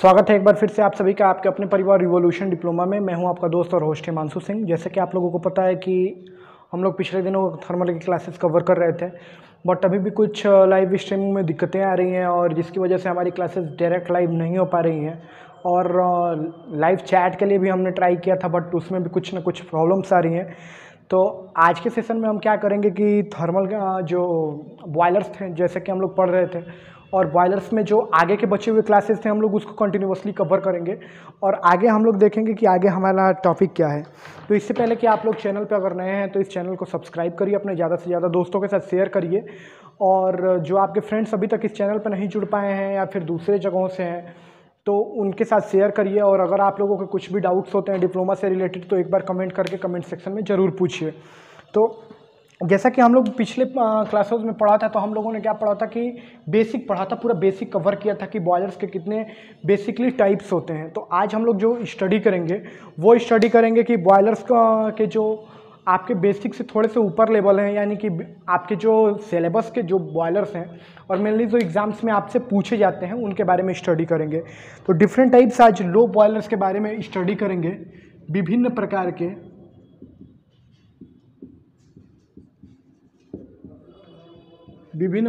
स्वागत है एक बार फिर से आप सभी का आपके अपने परिवार रिवॉल्यूशन डिप्लोमा में। मैं हूं आपका दोस्त और होस्ट हिमांशु सिंह। जैसे कि आप लोगों को पता है कि हम लोग पिछले दिनों थर्मल की क्लासेस कवर कर रहे थे, बट अभी भी कुछ लाइव स्ट्रीमिंग में दिक्कतें आ रही हैं और जिसकी वजह से हमारी क्लासेस डायरेक्ट लाइव नहीं हो पा रही हैं। और लाइव चैट के लिए भी हमने ट्राई किया था, बट उसमें भी कुछ ना कुछ प्रॉब्लम्स आ रही हैं। तो आज के सेशन में हम क्या करेंगे कि थर्मल जो बॉयलर्स थे, जैसे कि हम लोग पढ़ रहे थे, और बॉयलर्स में जो आगे के बचे हुए क्लासेस थे हम लोग उसको कंटिन्यूअसली कवर करेंगे। और आगे हम लोग देखेंगे कि आगे हमारा टॉपिक क्या है। तो इससे पहले कि आप लोग चैनल पर अगर नए हैं तो इस चैनल को सब्सक्राइब करिए, अपने ज़्यादा से ज़्यादा दोस्तों के साथ शेयर करिए। और जो आपके फ्रेंड्स अभी तक इस चैनल पर नहीं जुड़ पाए हैं या फिर दूसरे जगहों से हैं तो उनके साथ शेयर करिए। और अगर आप लोगों के कुछ भी डाउट्स होते हैं डिप्लोमा से रिलेटेड तो एक बार कमेंट करके कमेंट सेक्शन में ज़रूर पूछिए। तो जैसा कि हम लोग पिछले क्लासेस में पढ़ा था, तो हम लोगों ने क्या पढ़ा था कि बेसिक पढ़ा था, पूरा बेसिक कवर किया था कि बॉयलर्स के कितने बेसिकली टाइप्स होते हैं। तो आज हम लोग जो स्टडी करेंगे वो स्टडी करेंगे कि बॉयलर्स के जो आपके बेसिक से थोड़े से ऊपर लेवल हैं, यानी कि आपके जो सिलेबस के जो बॉयलर्स हैं और मेनली जो एग्ज़ाम्स में आपसे पूछे जाते हैं उनके बारे में स्टडी करेंगे। तो डिफरेंट टाइप्स आज लो बॉयलर्स के बारे में स्टडी करेंगे। विभिन्न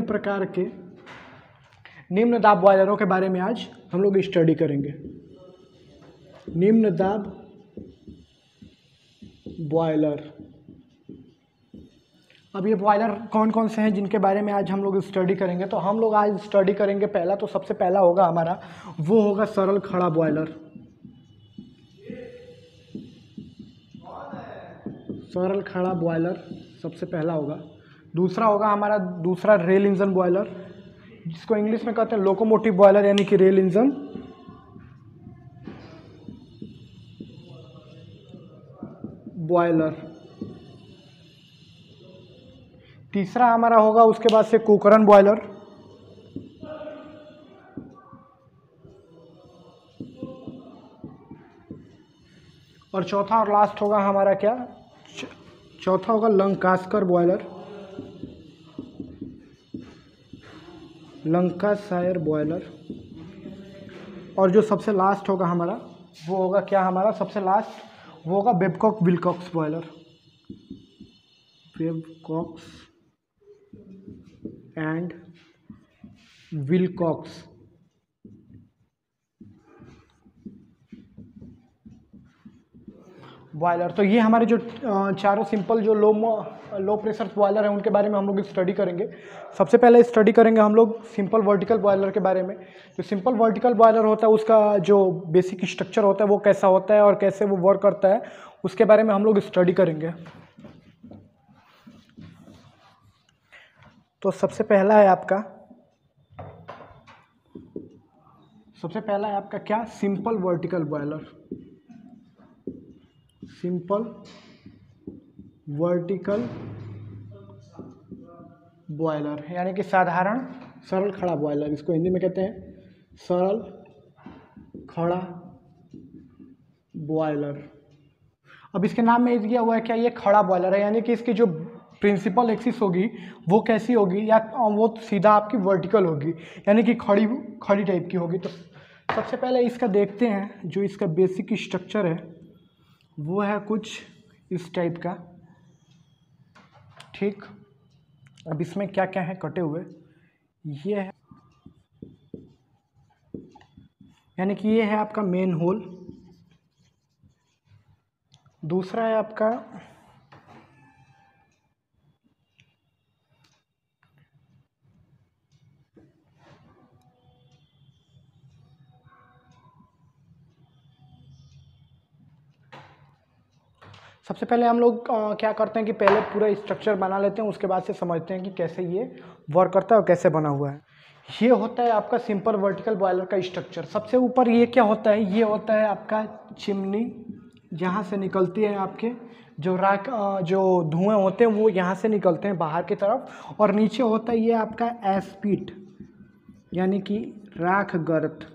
प्रकार के निम्न दाब बॉयलरों के बारे में आज हम लोग स्टडी करेंगे। निम्न दाब बॉयलर। अब ये बॉयलर कौन कौन से हैं जिनके बारे में आज हम लोग स्टडी करेंगे। तो हम लोग आज स्टडी करेंगे पहला, तो सबसे पहला होगा हमारा, वो होगा सरल खड़ा बॉयलर। सरल खड़ा बॉयलर सबसे पहला होगा। दूसरा होगा हमारा दूसरा रेल इंजन बॉयलर, जिसको इंग्लिश में कहते हैं लोकोमोटिव बॉयलर, यानी कि रेल इंजन बॉयलर। तीसरा हमारा होगा उसके बाद से कोकरन बॉयलर। और चौथा और लास्ट होगा हमारा क्या, चौथा होगा लंकास्कर बॉयलर, लंकाशायर बॉयलर। और जो सबसे लास्ट होगा हमारा वो होगा क्या, हमारा सबसे लास्ट वो होगा Babcock Wilcox boiler. Babcocks and Wilcox. Boiler. तो ये हमारे जो चारों सिंपल जो लो प्रेशर बॉयलर हैं उनके बारे में हम लोग स्टडी करेंगे। सबसे पहले स्टडी करेंगे हम लोग सिंपल वर्टिकल बॉयलर के बारे में। जो सिंपल वर्टिकल बॉयलर होता है उसका जो बेसिक स्ट्रक्चर होता है वो कैसा होता है और कैसे वो वर्क करता है उसके बारे में हम लोग स्टडी करेंगे। तो सबसे पहला है आपका क्या, simple vertical boiler. Simple vertical boiler यानी कि साधारण सरल खड़ा बॉयलर, इसको हिंदी में कहते हैं सरल खड़ा बॉयलर। अब इसके नाम में दिया हुआ है क्या, ये खड़ा बॉयलर है, यानी कि इसकी जो प्रिंसिपल एक्सिस होगी वो कैसी होगी, या वो सीधा आपकी वर्टिकल होगी, यानी कि खड़ी टाइप की होगी। तो सबसे पहले इसका देखते हैं, जो इसका बेसिक स्ट्रक्चर है वो है कुछ इस टाइप का, ठीक। अब इसमें क्या क्या है कटे हुए, ये है यानी कि ये है आपका मेन होल। दूसरा है आपका सबसे पहले हम लोग क्या करते हैं कि पहले पूरा स्ट्रक्चर बना लेते हैं, उसके बाद से समझते हैं कि कैसे ये वर्क करता है और कैसे बना हुआ है। ये होता है आपका सिंपल वर्टिकल बॉयलर का स्ट्रक्चर। सबसे ऊपर ये क्या होता है, ये होता है आपका चिमनी, जहाँ से निकलती है आपके जो राख जो धुएं होते हैं वो यहाँ से निकलते हैं बाहर की तरफ। और नीचे होता है ये आपका एस्पिट, यानी कि राख गर्त।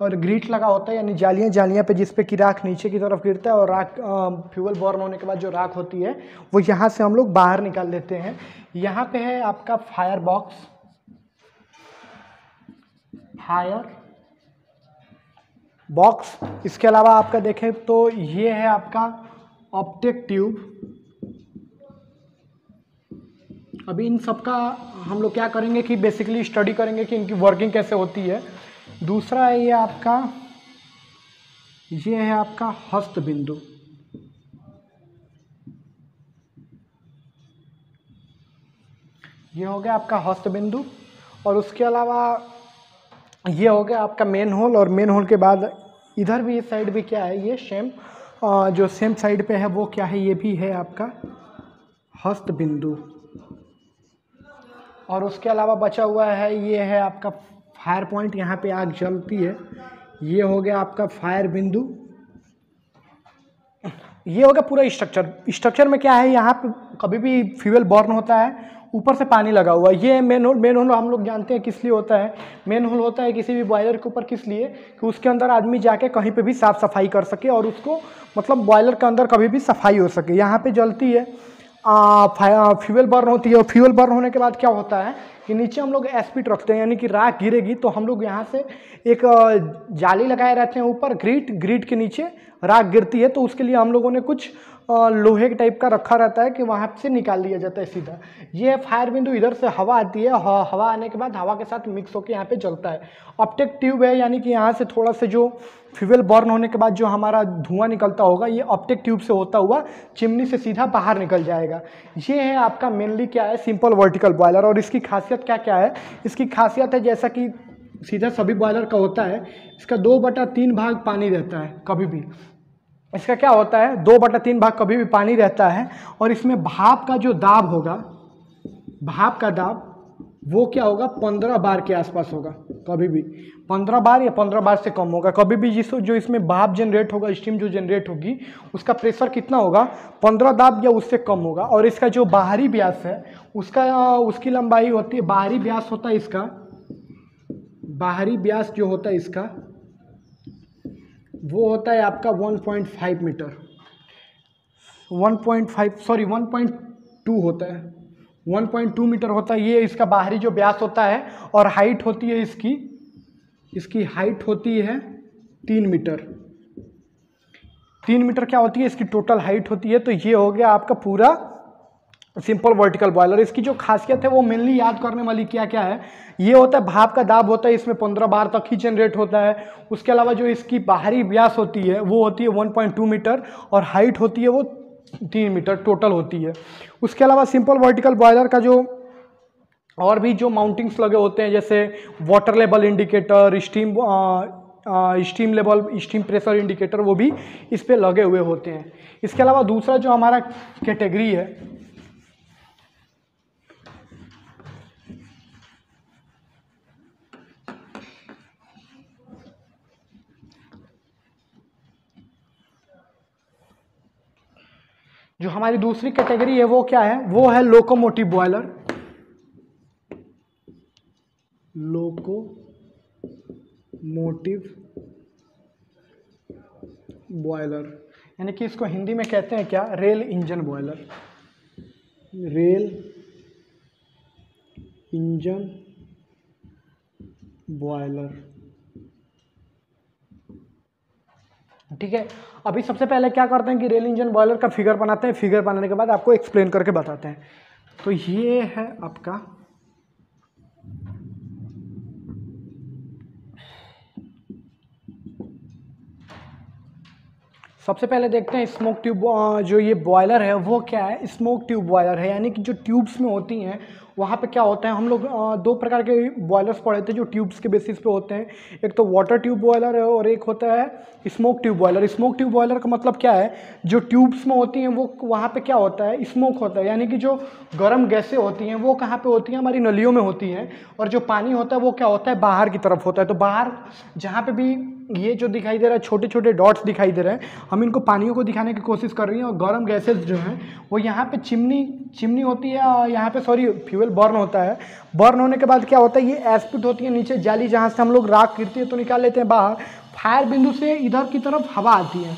और ग्रीट लगा होता है, यानी जालियाँ पे जिस पे कि राख नीचे की तरफ गिरता है और राख फ्यूल बर्न होने के बाद जो राख होती है वो यहाँ से हम लोग बाहर निकाल देते हैं। यहाँ पे है आपका फायर बॉक्स। इसके अलावा आपका देखें तो ये है आपका ऑप्टिक ट्यूब। अभी इन सब का हम लोग क्या करेंगे कि बेसिकली स्टडी करेंगे कि इनकी वर्किंग कैसे होती है। दूसरा है ये है आपका हस्त बिंदु। ये हो गया आपका हस्त बिंदु। और उसके अलावा ये हो गया आपका मेन होल। और मेन होल के बाद इधर भी इस साइड भी क्या है, ये जो सेम साइड पे है वो क्या है, ये भी है आपका हस्त बिंदु। और उसके अलावा बचा हुआ है ये है आपका फायर पॉइंट, यहाँ पे आग जलती है। ये हो गया आपका फायर बिंदु। ये हो गया पूरा स्ट्रक्चर। स्ट्रक्चर में क्या है, यहाँ पे कभी भी फ्यूल बर्न होता है, ऊपर से पानी लगा हुआ है। ये मेन होल हम लोग जानते हैं किस लिए होता है। मेन होल होता है किसी भी बॉयलर के ऊपर, किस लिए कि उसके अंदर आदमी जाके कहीं पे भी साफ सफाई कर सके और उसको मतलब बॉयलर के अंदर कभी भी सफाई हो सके। यहाँ पे जलती है, फ्यूल बर्न होती है। और फ्यूल बर्न होने के बाद क्या होता है कि नीचे हम लोग एस्पिट रखते हैं, यानी कि राख गिरेगी तो हम लोग यहाँ से एक जाली लगाए रहते हैं ऊपर, ग्रिट के नीचे राख गिरती है तो उसके लिए हम लोगों ने कुछ लोहे के टाइप का रखा रहता है कि वहाँ से निकाल लिया जाता है सीधा। ये फायर बिंदु, इधर से हवा आती है, हवा आने के बाद हवा के साथ मिक्स होकर यहाँ पे जलता है। ऑप्टिक ट्यूब है, यानी कि यहाँ से थोड़ा से जो फ्यूल बर्न होने के बाद जो हमारा धुआं निकलता होगा, ये ऑप्टिक ट्यूब से होता हुआ चिमनी से सीधा बाहर निकल जाएगा। ये है आपका मेनली क्या है, सिंपल वर्टिकल बॉयलर। और इसकी खासियत क्या क्या है, इसकी खासियत है जैसा कि सीधा सभी बॉयलर का होता है, इसका 2/3 भाग पानी रहता है। कभी भी इसका क्या होता है, 2/3 भाग कभी भी पानी रहता है। और इसमें भाप का जो दाब होगा, भाप का दाब वो क्या होगा, 15 बार के आसपास होगा। कभी भी 15 बार या 15 बार से कम होगा। कभी भी जो इसमें भाप जनरेट होगा, स्टीम जो जनरेट होगी, उसका प्रेशर कितना होगा, 15 दाब या उससे कम होगा। और इसका जो बाहरी व्यास है उसकी लंबाई होती है, बाहरी व्यास होता है इसका, बाहरी व्यास जो होता है इसका वो होता है आपका 1.5 मीटर, 1.2 होता है, 1.2 मीटर होता है। ये इसका बाहरी जो व्यास होता है। और हाइट होती है इसकी हाइट होती है 3 मीटर। 3 मीटर क्या होती है, इसकी टोटल हाइट होती है। तो ये हो गया आपका पूरा सिंपल वर्टिकल बॉयलर। इसकी जो खासियत है वो मेनली याद करने वाली क्या क्या है, ये होता है भाप का दाब होता है, इसमें 15 बार तक ही जनरेट होता है। उसके अलावा जो इसकी बाहरी व्यास होती है वो होती है 1.2 मीटर और हाइट होती है वो 3 मीटर टोटल होती है। उसके अलावा सिंपल वर्टिकल बॉयलर का जो और भी जो माउंटिंग्स लगे होते हैं, जैसे water level indicator, steam level, steam pressure indicator, वो भी इस पे लगे हुए होते हैं। इसके अलावा दूसरा जो हमारा कैटेगरी है, जो हमारी दूसरी कैटेगरी है वो क्या है, वो है लोकोमोटिव बॉयलर। लोकोमोटिव बॉयलर यानी कि इसको हिंदी में कहते हैं क्या, rail engine boiler. Rail engine boiler, ठीक है। अभी सबसे पहले क्या करते हैं कि रेल इंजन बॉयलर का फिगर बनाते हैं। फिगर बनाने के बाद आपको एक्सप्लेन करके बताते हैं। तो ये है आपका सबसे पहले देखते हैं स्मोक ट्यूब। जो ये बॉयलर है वो क्या है, स्मोक ट्यूब बॉयलर है, यानी कि जो ट्यूब्स में होती हैं वहाँ पे क्या होता है, हम लोग 2 प्रकार के बॉयलर्स पढ़े थे जो ट्यूब्स के बेसिस पे होते हैं। एक तो वाटर ट्यूब बॉयलर है और एक होता है smoke tube boiler. Smoke tube boiler का मतलब क्या है, जो ट्यूब्स में होती हैं वो वहाँ पे क्या होता है, स्मोक होता है, यानी कि जो गर्म गैसें होती हैं वो कहाँ पे होती हैं, हमारी नलियों में होती हैं। और जो पानी होता है वो क्या होता है, बाहर की तरफ होता है। तो बाहर जहाँ पे भी ये जो दिखाई दे रहा है, छोटे छोटे डॉट्स दिखाई दे रहे हैं, हम इनको पानियों को दिखाने की कोशिश कर रही हैं। और गर्म गैसेज जो हैं वो यहाँ पे चिमनी होती है, यहाँ पे फ्यूल बर्न होता है। बर्न होने के बाद क्या होता है, ये एस्पिट होती है नीचे जाली, जहाँ से हम लोग राख गिरती है तो निकाल लेते हैं बाहर। फायर बिंदु से इधर की तरफ हवा आती है,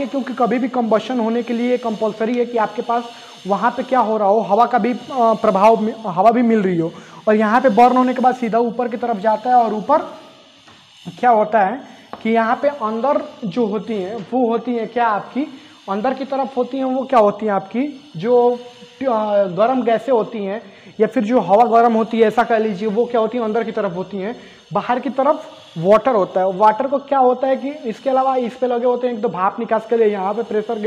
क्योंकि कभी भी कंबशन होने के लिए कंपलसरी है कि आपके पास वहाँ पे क्या हो रहा हो, हवा का भी प्रभाव, हवा भी मिल रही हो। और यहाँ पे बर्न होने के बाद सीधा ऊपर की तरफ जाता है और ऊपर क्या होता है कि यहाँ पे अंदर जो होती हैं वो होती हैं क्या आपकी अंदर की तरफ होती हैं, वो क्या होती हैं आपकी जो गर्म गैसें होती हैं या फिर जो हवा गर्म होती है ऐसा कह लीजिए, वो क्या होती है अंदर की तरफ होती हैं। बाहर की तरफ वाटर होता है। वाटर को क्या होता है कि इसके अलावा इस पे लगे होते हैं एक तो भाप निकास के लिए यहाँ पे प्रेशर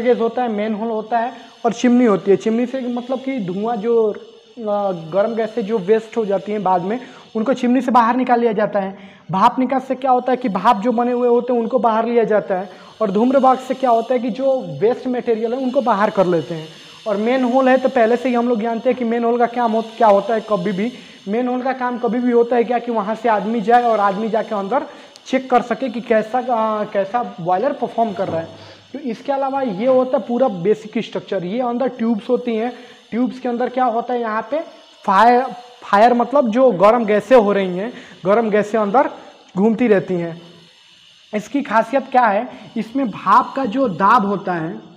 गेज होता है, मेन होल होता है और चिमनी होती है। चिमनी से मतलब कि धुआं जो गर्म गैसें जो वेस्ट हो जाती हैं बाद में उनको चिमनी से बाहर निकाल लिया जाता है। भाप निकास से क्या होता है कि भाप जो बने हुए होते हैं उनको बाहर लिया जाता है। और धूम्रवात से क्या होता है कि जो वेस्ट मटेरियल है उनको बाहर कर लेते हैं। और मेन होल है तो पहले से ही हम लोग जानते हैं कि मेन होल का क्या होता है। कभी भी मेन होल का काम कभी भी होता है क्या कि वहाँ से आदमी जाए और आदमी जाके अंदर चेक कर सके कि कैसा बॉयलर परफॉर्म कर रहा है। तो इसके अलावा ये होता है पूरा बेसिक स्ट्रक्चर। ये अंदर ट्यूब्स होती हैं। ट्यूब्स के अंदर क्या होता है यहाँ पे फायर मतलब जो गर्म गैसें हो रही हैं, गर्म गैसें अंदर घूमती रहती हैं। इसकी खासियत क्या है, इसमें भाप का जो दाब होता है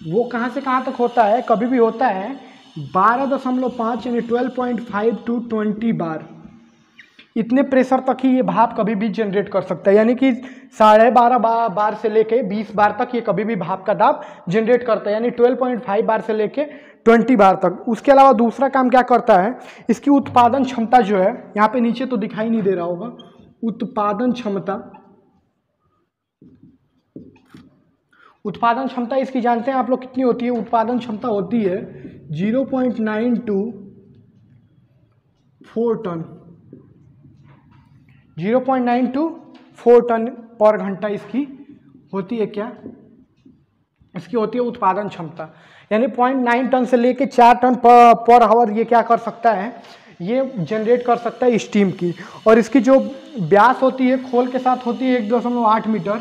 वो कहाँ से कहाँ तक होता है, कभी भी होता है 12.5 यानी 12.5 to 20 बार। इतने प्रेशर तक ही ये भाप कभी भी जनरेट कर सकता है, यानी कि 12.5 बार से लेके 20 बार तक ये कभी भी भाप का दाब जनरेट करता है, यानी 12.5 बार से लेके 20 बार तक। उसके अलावा दूसरा काम क्या करता है, इसकी उत्पादन क्षमता जो है, यहाँ पे नीचे तो दिखाई नहीं दे रहा होगा, उत्पादन क्षमता इसकी जानते हैं आप लोग कितनी होती है। उत्पादन क्षमता होती है 0.924 टन, 0.924 टन पर घंटा इसकी होती है। क्या इसकी होती है उत्पादन क्षमता, यानी 0.9 टन से लेके 4 टन पर आवर ये क्या कर सकता है, ये जनरेट कर सकता है स्टीम की। और इसकी जो व्यास होती है खोल के साथ होती है 1.8 मीटर।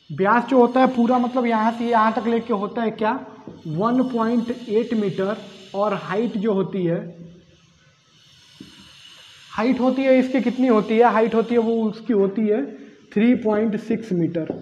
व्यास जो होता है पूरा मतलब यहाँ से यहाँ तक लेके होता है क्या 1.8 मीटर। और हाइट जो होती है, हाइट होती है इसकी कितनी होती है, हाइट होती है वो उसकी होती है 3.6 मीटर।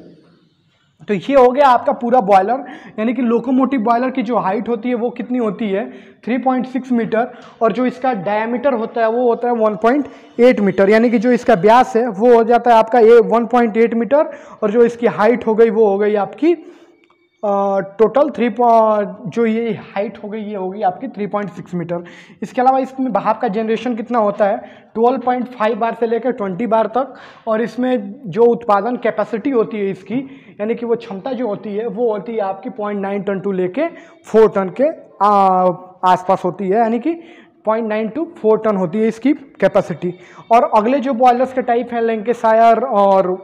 तो ये हो गया आपका पूरा बॉयलर, यानी कि लोकोमोटिव बॉयलर की जो हाइट होती है वो कितनी होती है 3.6 मीटर। और जो इसका डायमीटर होता है वो होता है 1.8 मीटर, यानी कि जो इसका व्यास है वो हो जाता है आपका 1.8 मीटर। और जो इसकी हाइट हो गई वो हो गई आपकी टोटल जो ये हाइट हो गई ये होगी आपकी 3.6 मीटर। इसके अलावा इसमें भाप का जनरेशन कितना होता है 12.5 बार से लेकर 20 बार तक। और इसमें जो उत्पादन कैपेसिटी होती है इसकी, यानी कि वो क्षमता जो होती है वो होती है आपकी 0.9 टन टू लेके 4 टन के आसपास होती है, यानी कि 0.9 to 4 टन होती है इसकी कैपेसिटी। और अगले जो बॉयलर्स के टाइप हैं लैंकेशायर और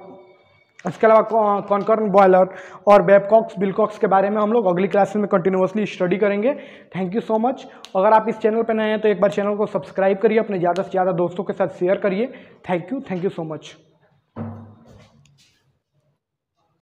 इसके अलावा कॉनकर्न बॉयलर और बेबकॉक्स बिलकॉक्स के बारे में हम लोग अगली क्लासेस में कंटिन्यूअसली स्टडी करेंगे। Thank you so much. अगर आप इस चैनल पर नए हैं तो एक बार चैनल को सब्सक्राइब करिए, अपने ज़्यादा से ज़्यादा दोस्तों के साथ शेयर करिए। Thank you so much.